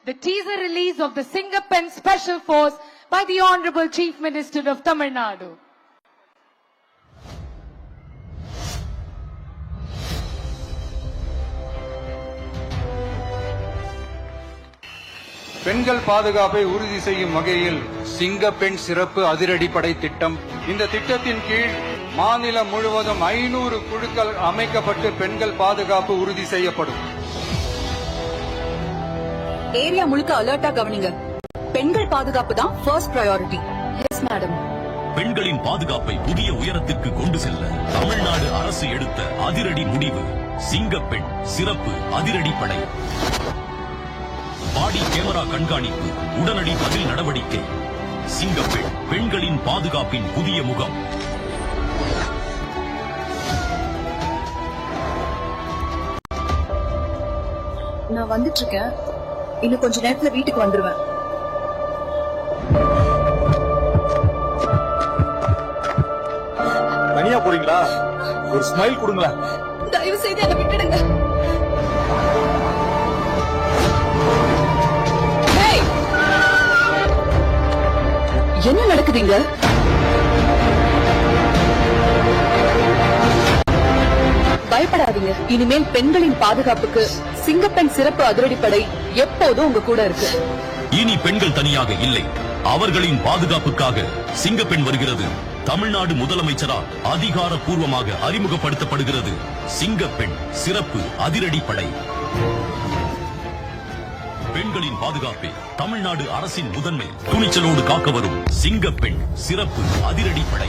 the teaser release of the Singapen Special Force by the Honorable Chief Minister of Tamil Nadu. பெண்கள் பாதுகாப்பை உறுதி செய்யும் வகையில் சிங்கப்பெண் சிறப்பு அதிரடிப்படை திட்டம். இந்த திட்டத்தின் கீழ் மாநிலம் முழுவதும் 500 குழுக்கள் அமைக்கப்பட்டு பெண்கள் பாதுகாப்பு உறுதி செய்யப்படும். ஏரியா முழுக்க அலர்ட்டா கவனிங்க. பெண்கள் பாதுகாப்பு தான் ஃபர்ஸ்ட் பிரையாரிட்டி. Yes madam. பெண்களின் பாதுகாப்பை புதிய உயரத்திற்கு கொண்டு செல்ல தமிழ்நாடு அரசு எடுத்த அதிரடி முடிவு சிங்கப்பெண் சிறப்பு அதிரடிப்படை. பாடி கேமரா கண்காணிப்பு, உடனடி பதில் நடவடிக்கை. சிங்கப்பெண் பெண்களின் பாதுகாப்பின் புதிய முகம். நான் வந்துட்டு இருக்கேன். இன்னும் கொஞ்ச நேரத்துல வீட்டுக்கு வந்துருவேன். தனியா போறீங்களா? ஒரு ஸ்மைல் கொடுங்களா? தயவு செய்து என்ன விட்டுடுங்க. என்ன நடக்குதுங்க? பயப்படாதீங்க. இனிமேல் பெண்களின் பாதுகாப்புக்கு சிங்கப்பெண் சிறப்பு அதிரடிப்படை எப்போதும் உங்க கூட இருக்கு. இனி பெண்கள் தனியாக இல்லை, அவர்களின் பாதுகாப்புக்காக சிங்கப்பெண் வருகிறது. தமிழ்நாடு முதலமைச்சரால் அதிகாரப்பூர்வமாக அறிமுகப்படுத்தப்படுகிறது சிங்கப்பெண் சிறப்பு அதிரடிப்படை. பெண்களின் பாதுகாப்பே தமிழ்நாடு அரசின் முதன்மை. துணிச்சலோடு காக்க வரும் சிங்கப்பெண் சிறப்பு அதிரடிப்படை.